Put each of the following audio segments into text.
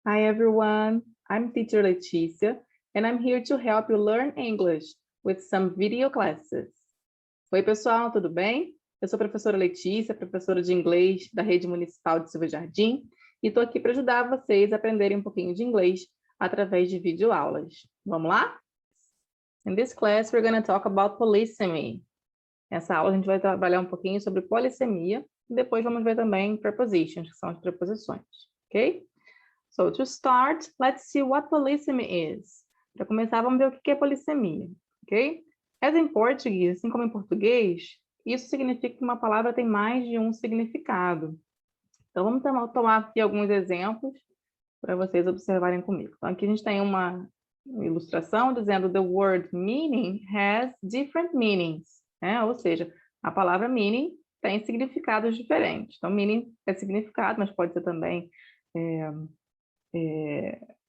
Hi everyone, I'm teacher Letícia, and I'm here to help you learn English with some video classes. Oi pessoal, tudo bem? Eu sou a professora Letícia, professora de inglês da Rede Municipal de Silva Jardim, e estou aqui para ajudar vocês a aprenderem um pouquinho de inglês através de videoaulas. Vamos lá? In this class, we're going to talk about polysemy. Nessa aula a gente vai trabalhar um pouquinho sobre polissemia, e depois vamos ver também prepositions, que são as preposições, ok? So, to start, let's see what polysemy is. Para começar, vamos ver o que é polissemia, ok? As em português, assim como em português, isso significa que uma palavra tem mais de um significado. Então, vamos tomar aqui alguns exemplos para vocês observarem comigo. Então, aqui a gente tem uma ilustração dizendo the word meaning has different meanings, né? Ou seja, a palavra meaning tem significados diferentes. Então, meaning é significado, mas pode ser também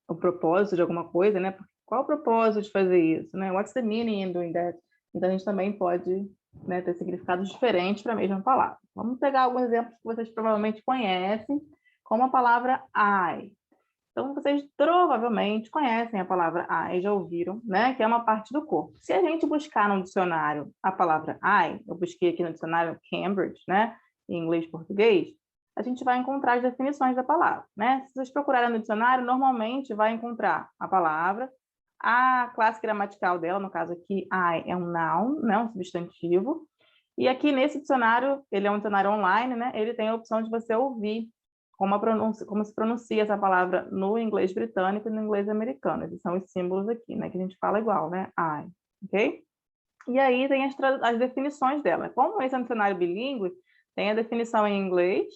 o propósito de alguma coisa, né? Qual o propósito de fazer isso, né? What's the meaning in doing that? Então, a gente também pode, né, ter significados diferentes para a mesma palavra. Vamos pegar alguns exemplos que vocês provavelmente conhecem, como a palavra I. Então, vocês provavelmente conhecem a palavra I, já ouviram, né? Que é uma parte do corpo. Se a gente buscar no dicionário a palavra I, eu busquei aqui no dicionário Cambridge, né? Em inglês e português, a gente vai encontrar as definições da palavra, né? Se vocês procurarem no dicionário, normalmente vai encontrar a palavra, a classe gramatical dela, no caso aqui, I é um noun, né? Um substantivo. E aqui nesse dicionário, ele é um dicionário online, né? Ele tem a opção de você ouvir como se pronuncia essa palavra no inglês britânico e no inglês americano. Esses são os símbolos aqui, né? Que a gente fala igual, né? I, ok? E aí tem as definições dela. Como esse é um dicionário bilíngue, tem a definição em inglês,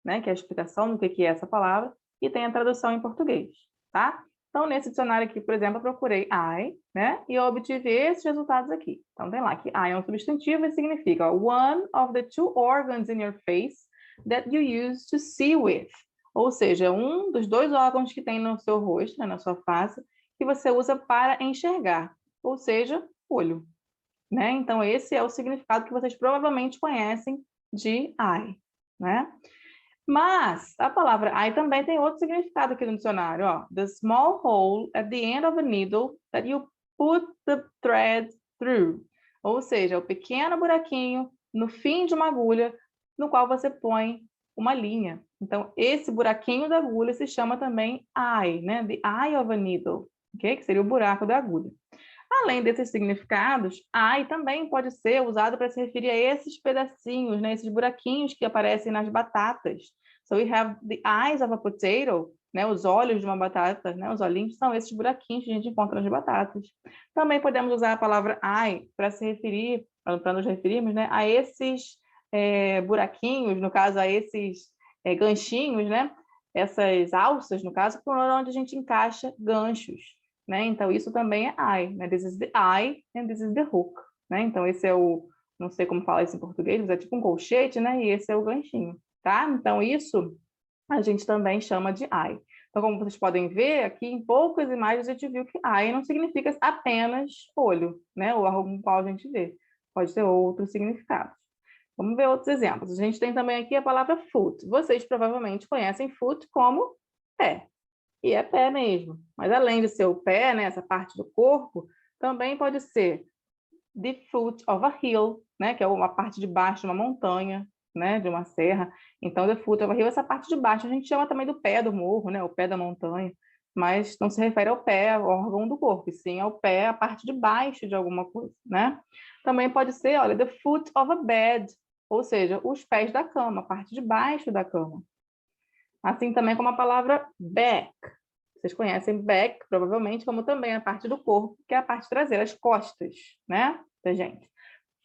né? Que é a explicação do que é essa palavra, e tem a tradução em português, tá? Então, nesse dicionário aqui, por exemplo, eu procurei I, né? E eu obtive esses resultados aqui. Então, tem lá que I é um substantivo e significa one of the two organs in your face that you use to see with. Ou seja, um dos dois órgãos que tem no seu rosto, né, na sua face, que você usa para enxergar. Ou seja, olho. Né? Então, esse é o significado que vocês provavelmente conhecem de eye, né? Mas a palavra eye também tem outro significado aqui no dicionário, ó. The small hole at the end of a needle that you put the thread through. Ou seja, o pequeno buraquinho no fim de uma agulha no qual você põe uma linha. Então, esse buraquinho da agulha se chama também eye, né? The eye of a needle, ok? Que seria o buraco da agulha. Além desses significados, eye também pode ser usado para se referir a esses pedacinhos, né, esses buraquinhos que aparecem nas batatas. So we have the eyes of a potato, né, os olhos de uma batata, né, os olhinhos são esses buraquinhos que a gente encontra nas batatas. Também podemos usar a palavra eye para se referir, para nos referirmos, né, a esses buraquinhos, no caso a esses ganchinhos, né, essas alças, no caso, por onde a gente encaixa ganchos. Né? Então, isso também é eye, né? This is the eye and this is the hook, né? Então, esse é o, não sei como falar isso em português, mas é tipo um colchete, né? E esse é o ganchinho, tá? Então, isso a gente também chama de eye. Então, como vocês podem ver, aqui em poucas imagens a gente viu que eye não significa apenas olho, né? O órgão com o qual a gente vê. Pode ter outros significados. Vamos ver outros exemplos. A gente tem também aqui a palavra foot. Vocês provavelmente conhecem foot como pé. E é pé mesmo. Mas além de ser o pé, né, essa parte do corpo, também pode ser the foot of a hill, né, que é uma parte de baixo de uma montanha, né, de uma serra. Então, the foot of a hill é essa parte de baixo. A gente chama também do pé do morro, né, o pé da montanha, mas não se refere ao pé, ao órgão do corpo, e sim ao pé, a parte de baixo de alguma coisa, né? Também pode ser, olha, the foot of a bed, ou seja, os pés da cama, a parte de baixo da cama. Assim também como a palavra back. Vocês conhecem back, provavelmente, como também a parte do corpo, que é a parte traseira, as costas, né, da gente.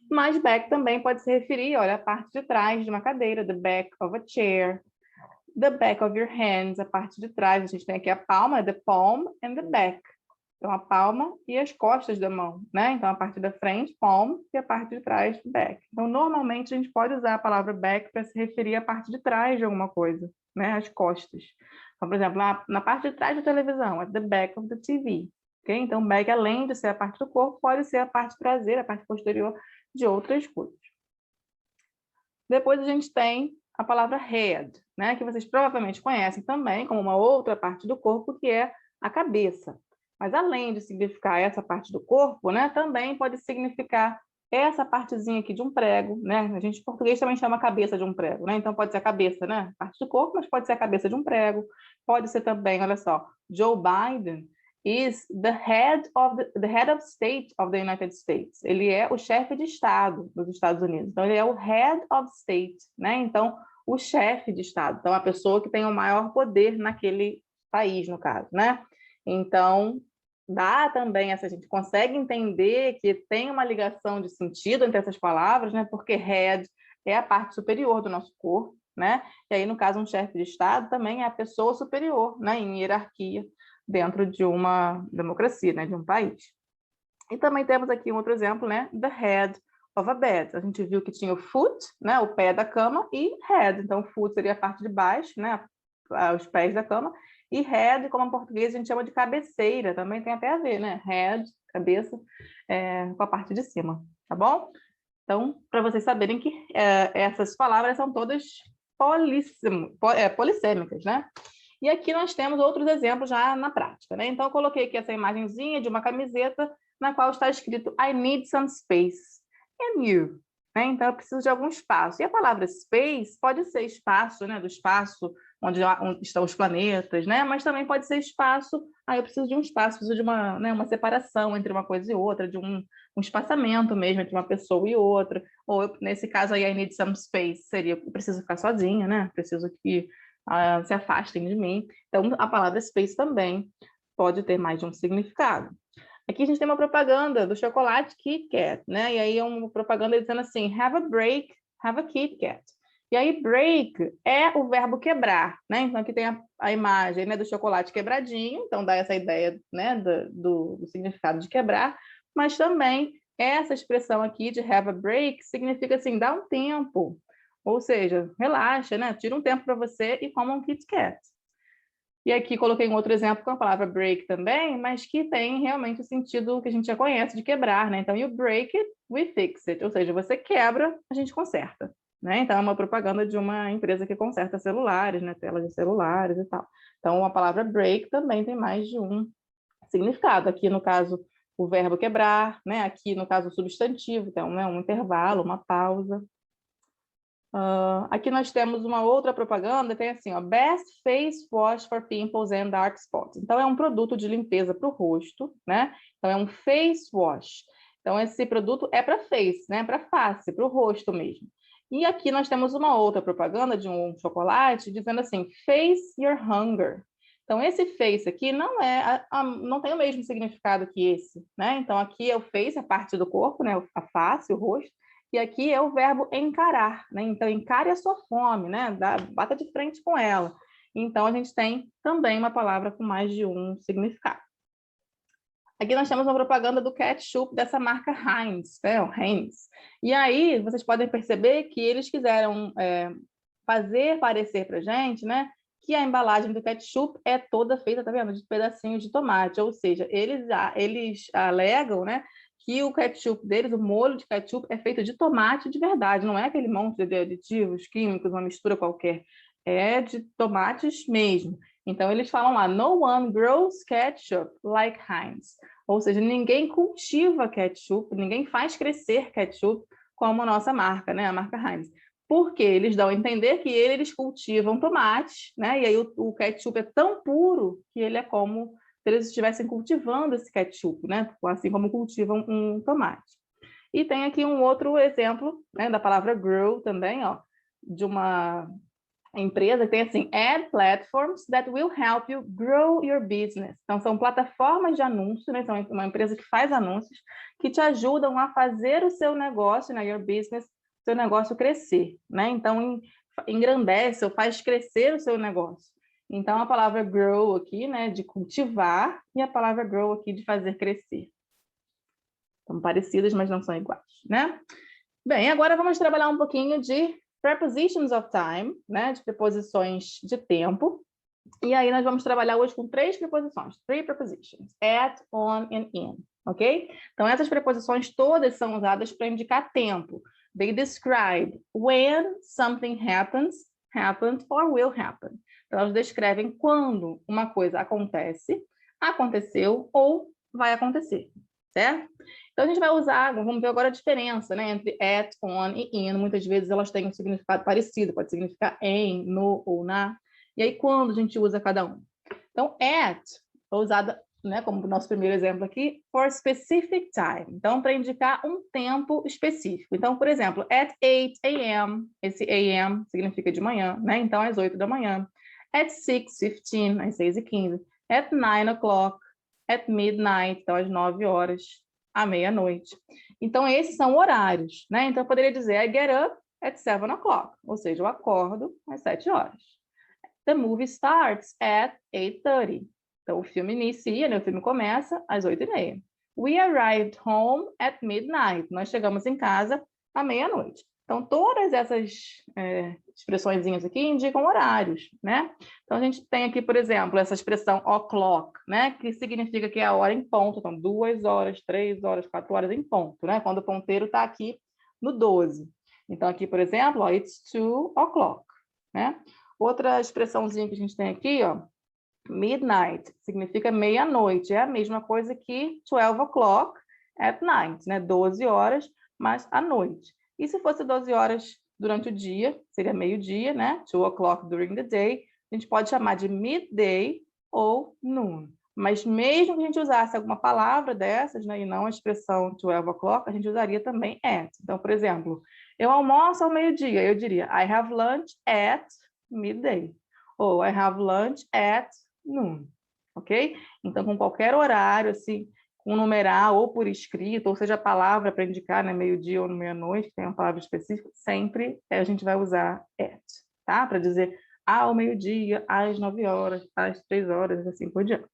Mas back também pode se referir, olha, a parte de trás de uma cadeira, the back of a chair, the back of your hands, a parte de trás. A gente tem aqui a palma, the palm and the back. Então, a palma e as costas da mão, né? Então, a parte da frente, palm, e a parte de trás, back. Então, normalmente, a gente pode usar a palavra back para se referir à parte de trás de alguma coisa, né? As costas. Então, por exemplo, na parte de trás da televisão, at the back of the TV. Okay? Então, back, além de ser a parte do corpo, pode ser a parte traseira, a parte posterior de outras coisas. Depois, a gente tem a palavra head. né, que vocês provavelmente conhecem também como uma outra parte do corpo, que é a cabeça. Mas além de significar essa parte do corpo, né, também pode significar essa partezinha aqui de um prego, né? A gente em português também chama a cabeça de um prego, né? Então pode ser a cabeça, né? Parte do corpo, mas pode ser a cabeça de um prego. Pode ser também, olha só, Joe Biden is the head of state of the United States. Ele é o chefe de estado dos Estados Unidos. Então ele é o head of state, né? Então o chefe de estado, então a pessoa que tem o maior poder naquele país, no caso, né? Então dá também essa, a gente consegue entender que tem uma ligação de sentido entre essas palavras, né? Porque head é a parte superior do nosso corpo, né? E aí, no caso, um chefe de Estado também é a pessoa superior, né? Em hierarquia dentro de uma democracia, né? De um país. E também temos aqui um outro exemplo, né? The head of a bed. A gente viu que tinha o foot, né? O pé da cama, e head. Então, foot seria a parte de baixo, né? Os pés da cama. E head, como em português a gente chama de cabeceira, também tem até a ver, né? Head, cabeça, com a parte de cima, tá bom? Então, para vocês saberem que essas palavras são todas polissêmicas, né? E aqui nós temos outros exemplos já na prática, né? Então, eu coloquei aqui essa imagenzinha de uma camiseta na qual está escrito I need some space. And you? Né? Então, eu preciso de algum espaço. E a palavra space pode ser espaço, né? Do espaço onde estão os planetas, né? Mas também pode ser espaço, eu preciso de um espaço, preciso de uma, né, uma separação entre uma coisa e outra, de um espaçamento mesmo entre uma pessoa e outra. Ou, nesse caso aí, I need some space, seria, eu preciso ficar sozinha, né? Preciso que se afastem de mim. Então, a palavra space também pode ter mais de um significado. Aqui a gente tem uma propaganda do chocolate Kit Kat, né? E aí é uma propaganda dizendo assim, have a break, have a Kit Kat. E aí break é o verbo quebrar, né? Então aqui tem a imagem, né, do chocolate quebradinho, então dá essa ideia, né, do significado de quebrar, mas também essa expressão aqui de have a break significa assim, dá um tempo, ou seja, relaxa, né? Tira um tempo para você e coma um Kit Kat. E aqui coloquei um outro exemplo com a palavra break também, mas que tem realmente o sentido que a gente já conhece de quebrar, né? Então, you break it, we fix it. Ou seja, você quebra, a gente conserta, né? Então, é uma propaganda de uma empresa que conserta celulares, né? Telas de celulares e tal. Então, a palavra break também tem mais de um significado. Aqui, no caso, o verbo quebrar, né? Aqui, no caso, o substantivo, então, né? Um intervalo, uma pausa. Aqui nós temos uma outra propaganda, tem assim, ó, Best Face Wash for Pimples and Dark Spots. Então, é um produto de limpeza para o rosto, né? Então, é um face wash. Então, esse produto é para face, né? Para face, para o rosto mesmo. E aqui nós temos uma outra propaganda de um chocolate dizendo assim, Face Your Hunger. Então, esse face aqui não não tem o mesmo significado que esse, né? Então, aqui é o face, a parte do corpo, né? A face, o rosto. E aqui é o verbo encarar, né? Então, encare a sua fome, né? Bata de frente com ela. Então, a gente tem também uma palavra com mais de um significado. Aqui nós temos uma propaganda do ketchup dessa marca Heinz, né? O Heinz. E aí, vocês podem perceber que eles quiseram fazer parecer para a gente, né? Que a embalagem do ketchup é toda feita, tá vendo? De pedacinhos de tomate. Ou seja, eles alegam, né? Que o ketchup deles, o molho de ketchup, é feito de tomate de verdade, não é aquele monte de aditivos químicos, uma mistura qualquer, é de tomates mesmo. Então, eles falam lá, no one grows ketchup like Heinz. Ou seja, ninguém cultiva ketchup, ninguém faz crescer ketchup como a nossa marca, né? A marca Heinz. Porque eles dão a entender que eles cultivam tomates, né? E aí o ketchup é tão puro que ele é como se eles estivessem cultivando esse ketchup, né? Assim como cultivam um tomate. E tem aqui um outro exemplo, né, da palavra grow também, ó, de uma empresa que tem assim, ad platforms that will help you grow your business. Então, são plataformas de anúncio, né? São uma empresa que faz anúncios que te ajudam a fazer o seu negócio, né, your business, seu negócio crescer, né? Então, engrandece ou faz crescer o seu negócio. Então, a palavra grow aqui, né, de cultivar, e a palavra grow aqui de fazer crescer. São parecidas, mas não são iguais, né? Bem, agora vamos trabalhar um pouquinho de prepositions of time, né, de preposições de tempo. E aí nós vamos trabalhar hoje com 3 preposições, 3 prepositions, at, on and in, ok? Então, essas preposições todas são usadas para indicar tempo. They describe when something happens happened or will happen. Então, elas descrevem quando uma coisa acontece, aconteceu ou vai acontecer, certo? Então, a gente vai usar, vamos ver agora a diferença, né, entre at, on e in. Muitas vezes elas têm um significado parecido, pode significar em, no ou na. E aí, quando a gente usa cada um? Então, at foi usada, né, como o nosso primeiro exemplo aqui, for specific time. Então, para indicar um tempo específico. Então, por exemplo, at 8 a.m., esse a.m. significa de manhã, né? Então, às 8 da manhã. At 6:15, às 6:15. At 9 o'clock, at midnight, então às 9 horas, à meia-noite. Então, esses são horários, né? Então, eu poderia dizer, I get up at 7 o'clock, ou seja, eu acordo às 7 horas. The movie starts at 8:30. Então, o filme inicia, né? O filme começa às 8:30. We arrived home at midnight. Nós chegamos em casa à meia-noite. Então, todas essas expressõezinhas aqui indicam horários, né? Então, a gente tem aqui, por exemplo, essa expressão o'clock, né? Que significa que é a hora em ponto. Então, 2 horas, 3 horas, 4 horas em ponto, né? Quando o ponteiro está aqui no 12. Então, aqui, por exemplo, ó, it's 2 o'clock, né? Outra expressãozinha que a gente tem aqui, ó, midnight, significa meia-noite. É a mesma coisa que 12 o'clock at night, né? 12 horas, mas à noite. E se fosse 12 horas durante o dia, seria meio-dia, né? 2 o'clock during the day. A gente pode chamar de midday ou noon. Mas mesmo que a gente usasse alguma palavra dessas, né, e não a expressão 12 o'clock, a gente usaria também at. Então, por exemplo, eu almoço ao meio-dia, eu diria I have lunch at midday. Ou I have lunch at noon, ok? Então, com qualquer horário, assim, com numeral ou por escrito, ou seja, a palavra para indicar, né, meio-dia ou meia-noite, tem uma palavra específica, sempre a gente vai usar at, tá? Para dizer ao meio-dia, às 9 horas, às 3 horas, assim por diante.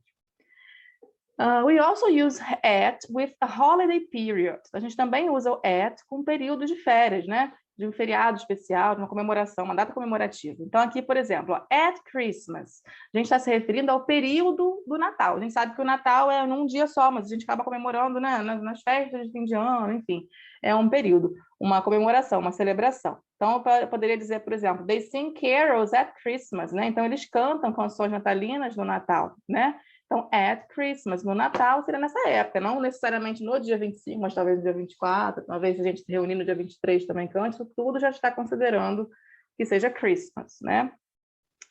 We also use at with a holiday period. A gente também usa o at com período de férias, né? De um feriado especial, de uma comemoração, uma data comemorativa. Então, aqui, por exemplo, ó, at Christmas, a gente está se referindo ao período do Natal. A gente sabe que o Natal é num dia só, mas a gente acaba comemorando, né, nas festas de fim de ano, enfim. É um período, uma comemoração, uma celebração. Então, eu poderia dizer, por exemplo, they sing carols at Christmas, né? Então, eles cantam canções natalinas no Natal, né? Então, at Christmas, no Natal, seria nessa época, não necessariamente no dia 25, mas talvez no dia 24, talvez a gente se reunir no dia 23 também, que antes tudo já está considerando que seja Christmas, né?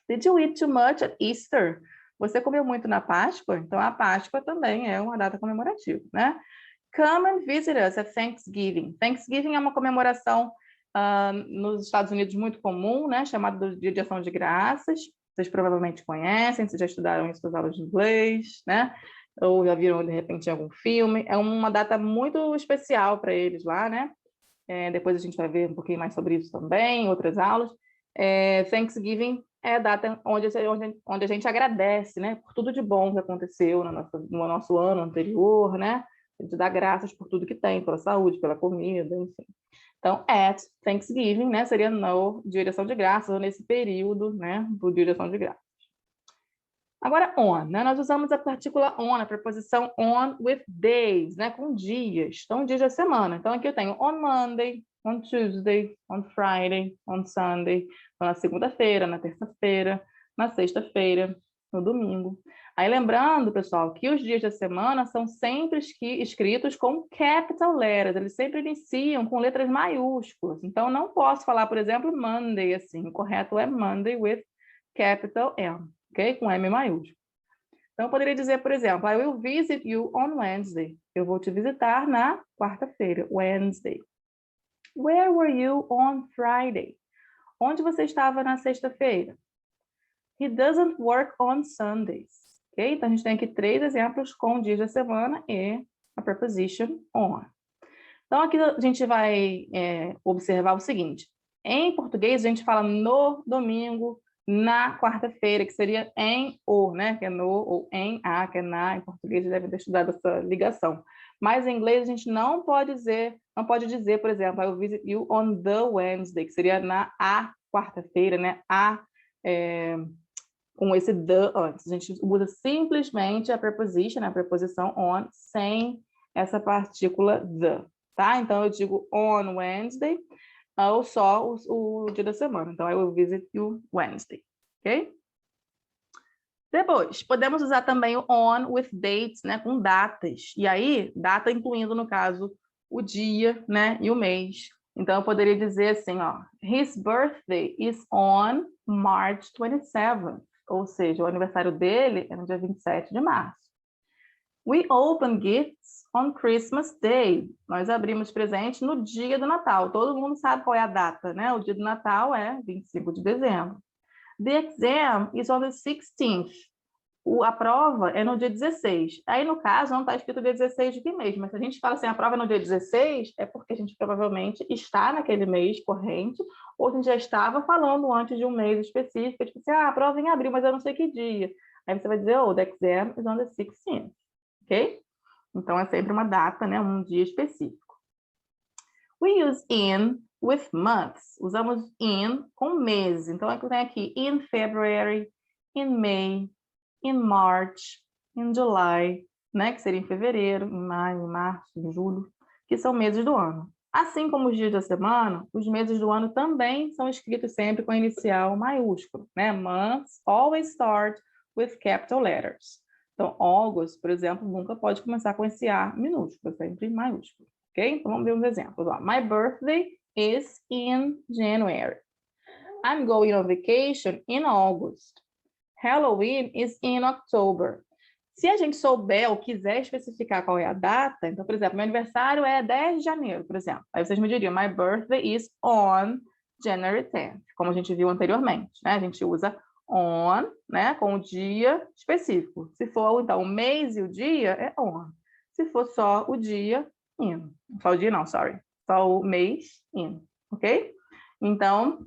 Did you eat too much at Easter? Você comeu muito na Páscoa? Então, a Páscoa também é uma data comemorativa, né? Come and visit us at Thanksgiving. Thanksgiving é uma comemoração nos Estados Unidos muito comum, né? Chamada Dia de Ação de Graças. Vocês provavelmente conhecem, vocês já estudaram isso nas aulas de inglês, né? Ou já viram, de repente, em algum filme. É uma data muito especial para eles lá, né? Depois a gente vai ver um pouquinho mais sobre isso também, em outras aulas. Thanksgiving é a data onde a gente agradece, né? Por tudo de bom que aconteceu no nosso ano anterior, né? A gente dá graças por tudo que tem, pela saúde, pela comida, enfim. Então, at Thanksgiving, né, seria no Dia de Ação de Graças, ou nesse período, né, do Dia de Ação de Graças. Agora, on, né, nós usamos a partícula on, a preposição on with days, né, com dias, então dias da semana. Então, aqui eu tenho on Monday, on Tuesday, on Friday, on Sunday, então, na segunda-feira, na terça-feira, na sexta-feira, no domingo. Aí, lembrando, pessoal, que os dias da semana são sempre escritos com capital letters, eles sempre iniciam com letras maiúsculas. Então, não posso falar, por exemplo, Monday, assim. O correto é Monday with capital M, ok? Com M maiúsculo. Então, eu poderia dizer, por exemplo, I will visit you on Wednesday. Eu vou te visitar na quarta-feira, Wednesday. Where were you on Friday? Onde você estava na sexta-feira? He doesn't work on Sundays. Okay? Então, a gente tem aqui 3 exemplos com dias da semana e a preposition on. Então, aqui a gente vai observar o seguinte. Em português, a gente fala no domingo, na quarta-feira, que seria em o, né? Que é no, ou em a, que é na. Em português, deve ter estudado essa ligação. Mas em inglês, a gente não pode dizer, por exemplo, I will visit you on the Wednesday, que seria na a quarta-feira, né? Com esse the antes. A gente usa simplesmente a preposition, a preposição on, sem essa partícula the, tá? Então, eu digo on Wednesday. ou só o dia da semana. Então, I will visit you Wednesday, ok? Depois, podemos usar também o on with dates, né, com datas. E aí, data incluindo, no caso, o dia, né, e o mês. Então, eu poderia dizer assim, ó, his birthday is on March 27th. Ou seja, o aniversário dele é no dia 27 de março. We open gifts on Christmas Day. Nós abrimos presente no dia do Natal. Todo mundo sabe qual é a data, né? O dia do Natal é 25 de dezembro. The exam is on the 16th. A prova é no dia 16. Aí, no caso, não está escrito dia 16 de que mês, mas se a gente fala assim, a prova é no dia 16, é porque a gente provavelmente está naquele mês corrente, ou a gente já estava falando antes de um mês específico, tipo assim, a prova é em abril, mas eu não sei que dia. Aí você vai dizer, oh, the exam is on the 16th, ok? Então, é sempre uma data, né, um dia específico. We use in with months. Usamos in com meses. Então, eu tenho aqui in February, in May, in March, in July, né, que seria em fevereiro, em maio, em março, em julho, que são meses do ano. Assim como os dias da semana, os meses do ano também são escritos sempre com inicial maiúsculo, né? Months always start with capital letters. Então, August, por exemplo, nunca pode começar com esse A minúsculo, sempre maiúsculo, ok? Então, vamos ver uns exemplos. Ó. My birthday is in January. I'm going on vacation in August. Halloween is in October. Se a gente souber ou quiser especificar qual é a data, então, por exemplo, meu aniversário é 10 de janeiro, por exemplo. Aí vocês me diriam, my birthday is on January 10th, como a gente viu anteriormente, né? A gente usa on, né, com o dia específico. Se for, então, o mês e o dia, é on. Se for só o dia, in. Só o dia não, sorry. Só o mês, in, ok? Então,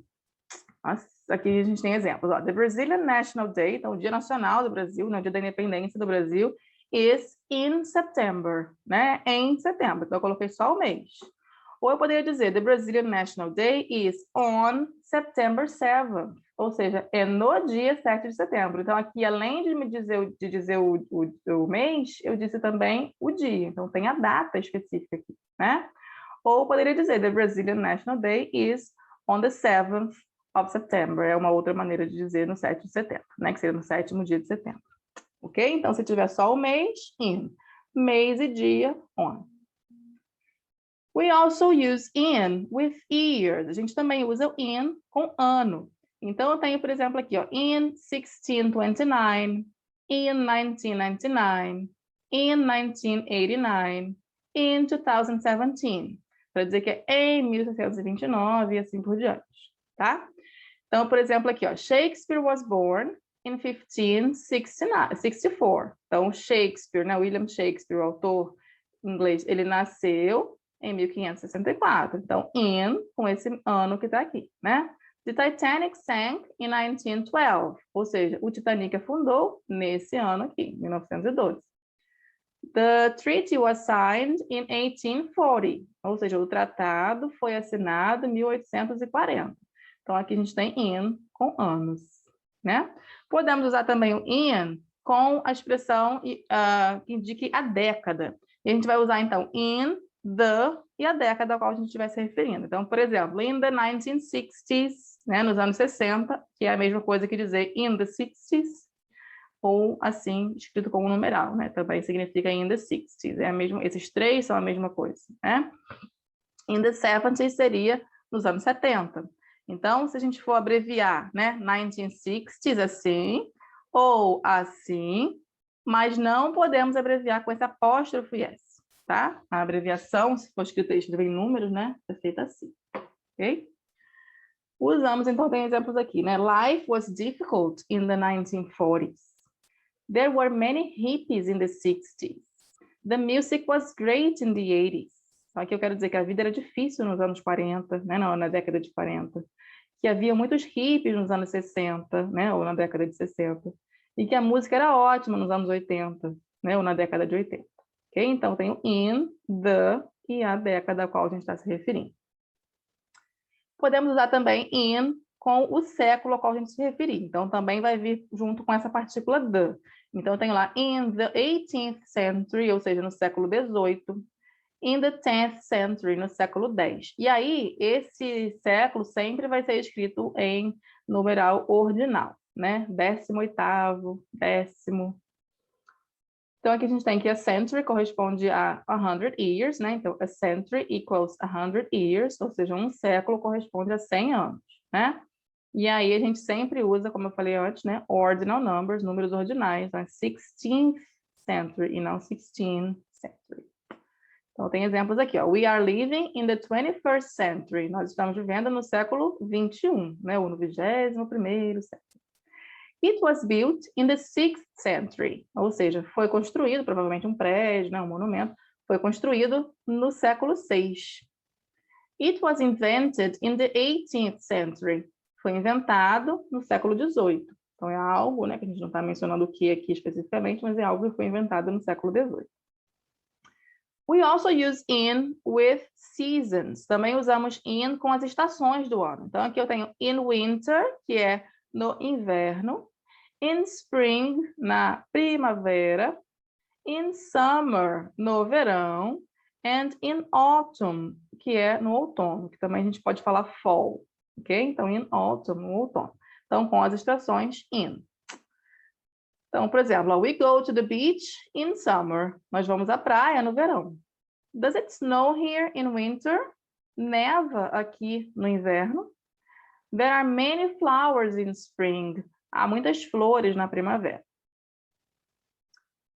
aqui a gente tem exemplos. Ó. The Brazilian National Day, então o Dia Nacional do Brasil, né, o Dia da Independência do Brasil, is in September, né? Em setembro. Então eu coloquei só o mês. Ou eu poderia dizer, the Brazilian National Day is on September 7th, ou seja, é no dia 7 de setembro. Então aqui, além de me dizer o mês, eu disse também o dia. Então tem a data específica aqui, né? Ou eu poderia dizer, the Brazilian National Day is on the 7th of September. É uma outra maneira de dizer no 7 de setembro, né? Que seria no 7º dia de setembro. Ok? Então, se tiver só o mês, in. Mês e dia, on. We also use in with years. A gente também usa o in com ano. Então, eu tenho, por exemplo, aqui, ó, in 1629, in 1999, in 1989, in 2017. Para dizer que é em 1629 e assim por diante, tá? Então, por exemplo, aqui, ó, Shakespeare was born in 1564. Então, Shakespeare, né, William Shakespeare, o autor inglês, ele nasceu em 1564. Então, in, com esse ano que está aqui, né? The Titanic sank in 1912. Ou seja, o Titanic afundou nesse ano aqui, 1912. The treaty was signed in 1840. Ou seja, o tratado foi assinado em 1840. Então, aqui a gente tem in com anos, né? Podemos usar também o in com a expressão que indique a década. E a gente vai usar, então, in, the e a década a qual a gente estiver se referindo. Então, por exemplo, in the 1960s, né, nos anos 60, que é a mesma coisa que dizer in the 60s, ou assim, escrito como numeral, né? Também significa in the 60s. É a mesma, esses três são a mesma coisa, né? In the 70s seria nos anos 70. Então, se a gente for abreviar, né, 1960s assim, ou assim, mas não podemos abreviar com esse apóstrofo yes, tá? A abreviação, se for escrita em números, né, é feita assim, ok? Usamos, então, tem exemplos aqui, né? Life was difficult in the 1940s. There were many hippies in the 60s. The music was great in the 80s. Então, aqui eu quero dizer que a vida era difícil nos anos 40, né? Não, na década de 40. Que havia muitos hippies nos anos 60, né? Ou na década de 60. E que a música era ótima nos anos 80, né? Ou na década de 80. Ok? Então, tem o in, the e a década a qual a gente está se referindo. Podemos usar também in com o século ao qual a gente se referir. Então, também vai vir junto com essa partícula the. Então, eu tenho lá in the 18th century, ou seja, no século XVIII, in the 10th century, no século X. E aí, esse século sempre vai ser escrito em numeral ordinal, né? 18º, 10º. Então, aqui a gente tem que a century corresponde a 100 years, né? Então, a century equals 100 years, ou seja, um século corresponde a 100 anos, né? E aí a gente sempre usa, como eu falei antes, né? Ordinal numbers, números ordinais, né? 16th century e não 16th century. Então, tem exemplos aqui, ó. We are living in the 21st century. Nós estamos vivendo no século 21, né? Ou no 21º século. It was built in the 6th century. Ou seja, foi construído, provavelmente um prédio, né? Um monumento, foi construído no século 6. It was invented in the 18th century. Foi inventado no século 18. Então, é algo, né? Que a gente não está mencionando o que aqui especificamente, mas é algo que foi inventado no século 18. We also use in with seasons. Também usamos in com as estações do ano. Então, aqui eu tenho in winter, que é no inverno. In spring, na primavera. In summer, no verão. And in autumn, que é no outono, que também a gente pode falar fall. Ok? Então, in autumn, no outono. Então, com as estações in. Então, por exemplo, we go to the beach in summer. Nós vamos à praia no verão. Does it snow here in winter? Neva aqui no inverno. There are many flowers in spring. Há muitas flores na primavera.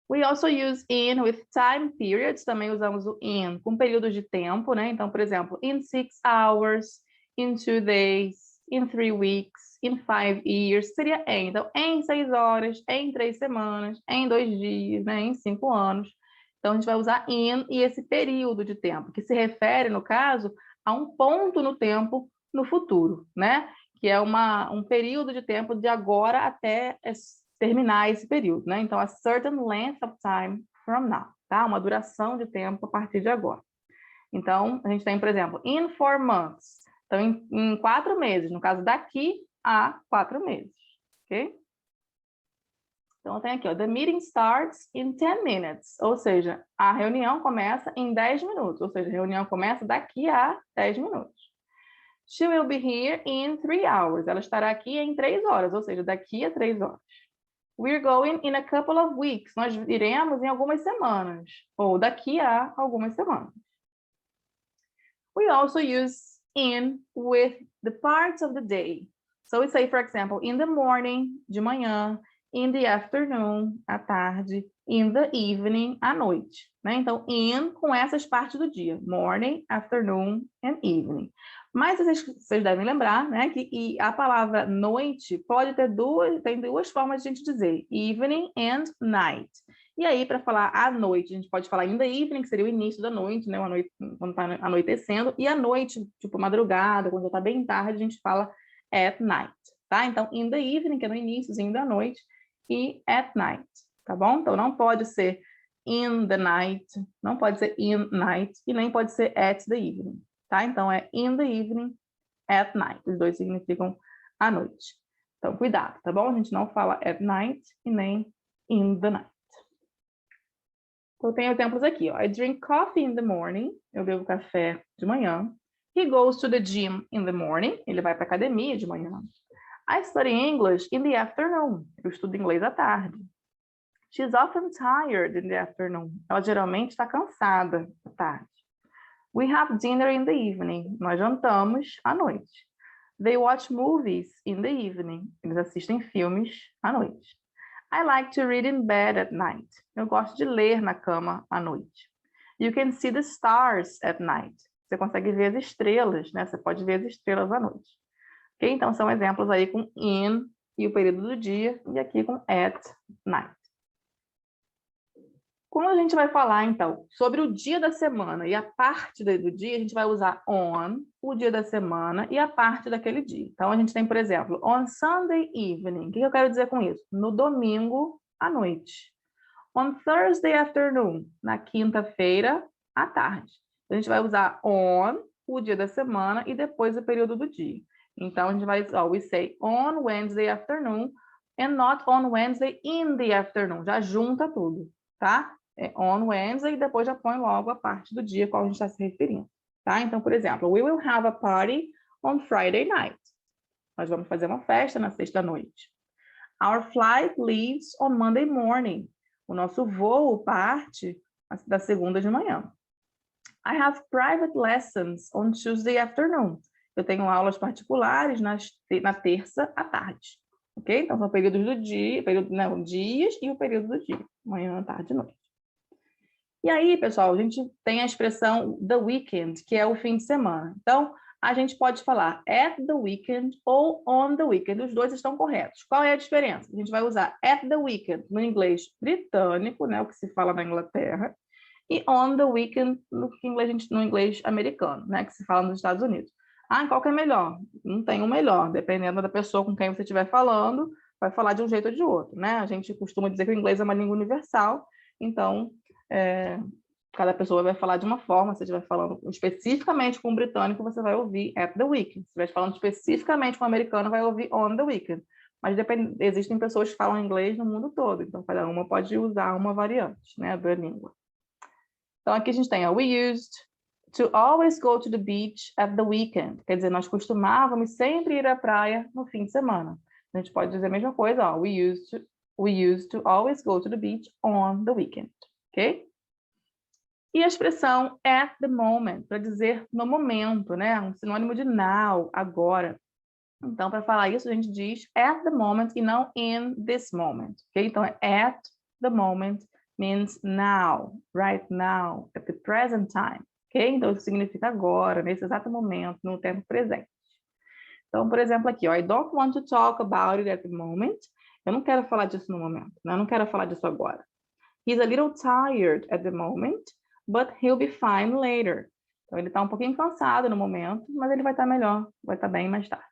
We also use in with time periods. Também usamos o in com períodos de tempo, né? Então, por exemplo, in 6 hours, in 2 days, in 3 weeks, in 5 years, seria em. Então, em 6 horas, em 3 semanas, em 2 dias, né? Em 5 anos. Então, a gente vai usar in e esse período de tempo, que se refere, no caso, a um ponto no tempo no futuro, né? Que é um período de tempo de agora até terminar esse período, né? Então, a certain length of time from now, tá? Uma duração de tempo a partir de agora. Então, a gente tem, por exemplo, in 4 months. Então, em 4 meses, no caso, daqui a 4 meses, ok? Então, tem aqui, ó, the meeting starts in 10 minutes, ou seja, a reunião começa em 10 minutos, ou seja, a reunião começa daqui a 10 minutos. She will be here in 3 hours. Ela estará aqui em 3 horas, ou seja, daqui a 3 horas. We're going in a couple of weeks. Nós iremos em algumas semanas, ou daqui a algumas semanas. We also use in with the parts of the day. So we say, for example, in the morning, de manhã, in the afternoon, à tarde, in the evening, à noite, né? Então, in com essas partes do dia, morning, afternoon and evening. Mas vocês devem lembrar, né, que a palavra noite pode ter tem duas formas de a gente dizer, evening and night. E aí, para falar à noite, a gente pode falar in the evening, que seria o início da noite, né, quando está anoitecendo, e à noite, tipo madrugada, quando já está bem tarde, a gente fala at night, tá? Então, in the evening, que é no iníciozinho da noite, e at night, tá bom? Então, não pode ser in the night, não pode ser in night, e nem pode ser at the evening. Tá? Então, é in the evening, at night. Os dois significam à noite. Então, cuidado, tá bom? A gente não fala at night e nem in the night. Então, eu tenho exemplos aqui, ó. I drink coffee in the morning. Eu bebo café de manhã. He goes to the gym in the morning. Ele vai para a academia de manhã. I study English in the afternoon. Eu estudo inglês à tarde. She's often tired in the afternoon. Ela geralmente está cansada à tarde. We have dinner in the evening. Nós jantamos à noite. They watch movies in the evening. Eles assistem filmes à noite. I like to read in bed at night. Eu gosto de ler na cama à noite. You can see the stars at night. Você consegue ver as estrelas, né? Você pode ver as estrelas à noite. Ok? Então, são exemplos aí com in e o período do dia, e aqui com at night. Como a gente vai falar, então, sobre o dia da semana e a parte do dia, a gente vai usar on, o dia da semana e a parte daquele dia. Então, a gente tem, por exemplo, on Sunday evening. O que eu quero dizer com isso? No domingo à noite. On Thursday afternoon, na quinta-feira à tarde. A gente vai usar on, o dia da semana, e depois o período do dia. Então, a gente vai, we say on Wednesday afternoon and not on Wednesday in the afternoon. Já junta tudo, tá? on Wednesday, e depois já põe logo a parte do dia a qual a gente está se referindo. Tá? Então, por exemplo, we will have a party on Friday night. Nós vamos fazer uma festa na sexta-noite. Our flight leaves on Monday morning. O nosso voo parte da segunda de manhã. I have private lessons on Tuesday afternoon. Eu tenho aulas particulares na terça à tarde. Ok? Então, são períodos do dia, dias e o período do dia. Manhã, tarde e noite. E aí, pessoal, a gente tem a expressão the weekend, que é o fim de semana. Então, a gente pode falar at the weekend ou on the weekend. Os dois estão corretos. Qual é a diferença? A gente vai usar at the weekend no inglês britânico, né, o que se fala na Inglaterra, e on the weekend no inglês americano, né, que se fala nos Estados Unidos. Qual que é melhor? Não tem um melhor. Dependendo da pessoa com quem você estiver falando, vai falar de um jeito ou de outro, né? A gente costuma dizer que o inglês é uma língua universal, então cada pessoa vai falar de uma forma. Se você estiver falando especificamente com um britânico, você vai ouvir at the weekend. Se estiver falando especificamente com um americano, vai ouvir on the weekend. Mas existem pessoas que falam inglês no mundo todo, então cada uma pode usar uma variante, né, da língua. Então aqui a gente tem, we used to always go to the beach at the weekend. Quer dizer, nós costumávamos sempre ir à praia no fim de semana. A gente pode dizer a mesma coisa, we used to always go to the beach on the weekend. Ok? E a expressão at the moment, para dizer no momento, né? Um sinônimo de now, agora. Então, para falar isso, a gente diz at the moment e não in this moment. Ok? Então, at the moment means now, right now, at the present time. Ok? Então, isso significa agora, nesse exato momento, no tempo presente. Então, por exemplo, aqui, I don't want to talk about it at the moment. Eu não quero falar disso no momento, né? Eu não quero falar disso agora. He's a little tired at the moment, but he'll be fine later. Então, ele está um pouquinho cansado no momento, mas ele vai estar melhor, vai estar bem mais tarde.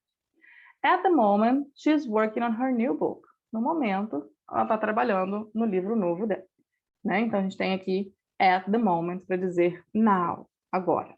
At the moment, she's working on her new book. No momento, ela está trabalhando no livro novo dela. Né? Então, a gente tem aqui at the moment para dizer now, agora.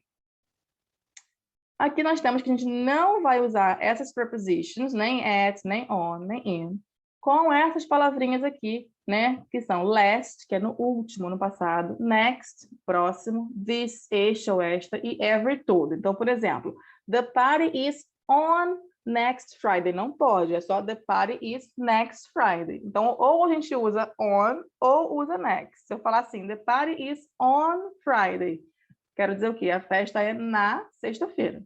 Aqui nós temos que a gente não vai usar essas prepositions, nem at, nem on, nem in, com essas palavrinhas aqui, né? Que são last, que é no último, no passado, next, próximo, this, este ou esta, e every, todo. Então, por exemplo, the party is on next Friday. Não pode, é só the party is next Friday. Então, ou a gente usa on ou usa next. Se eu falar assim, the party is on Friday, quero dizer o quê? A festa é na sexta-feira.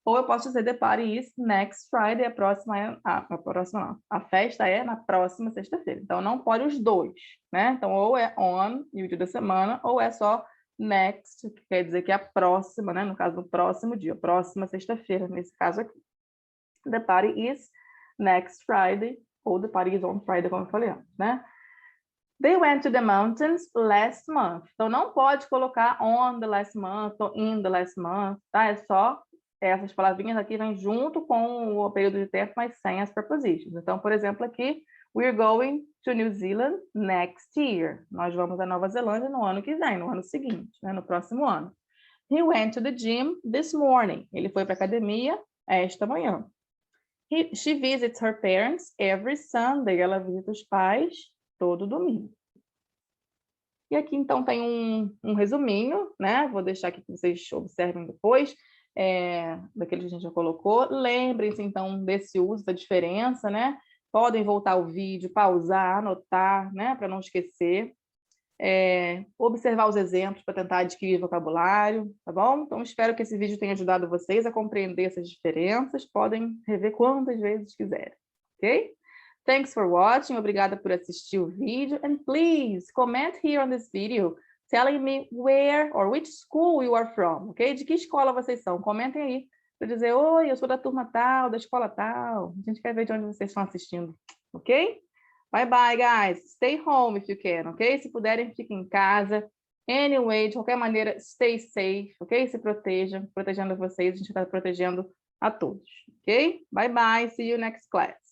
Ou eu posso dizer the party is next Friday, a festa é na próxima sexta-feira. Então, não pode os dois, né? Então, ou é on, e o dia da semana, ou é só next, que quer dizer que é a próxima, né? No caso, no próximo dia, próxima sexta-feira, nesse caso aqui. The party is next Friday, ou the party is on Friday, como eu falei antes, né? They went to the mountains last month. Então, não pode colocar on the last month ou in the last month, tá? É só essas palavrinhas aqui vêm junto com o período de tempo, mas sem as prepositions. Então, por exemplo, aqui, we're going to New Zealand next year. Nós vamos à Nova Zelândia no ano que vem, no ano seguinte, né? No próximo ano. He went to the gym this morning. Ele foi para a academia esta manhã. She visits her parents every Sunday. Ela visita os pais todo domingo. E aqui, então, tem um resuminho, né? Vou deixar aqui que vocês observem depois, daquele que a gente já colocou. Lembrem-se, então, desse uso, da diferença, né? Podem voltar o vídeo, pausar, anotar, né? Para não esquecer. Observar os exemplos para tentar adquirir vocabulário, tá bom? Então, espero que esse vídeo tenha ajudado vocês a compreender essas diferenças. Podem rever quantas vezes quiserem, ok? Thanks for watching. Obrigada por assistir o vídeo. And please, comment here on this video telling me where or which school you are from, ok? De que escola vocês são? Comentem aí para dizer, oi, eu sou da turma tal, da escola tal. A gente quer ver de onde vocês estão assistindo, ok? Bye, bye, guys. Stay home if you can, ok? Se puderem, fiquem em casa. Anyway, de qualquer maneira, stay safe, ok? Se protejam, protegendo vocês, a gente está protegendo a todos, ok? Bye, bye. See you next class.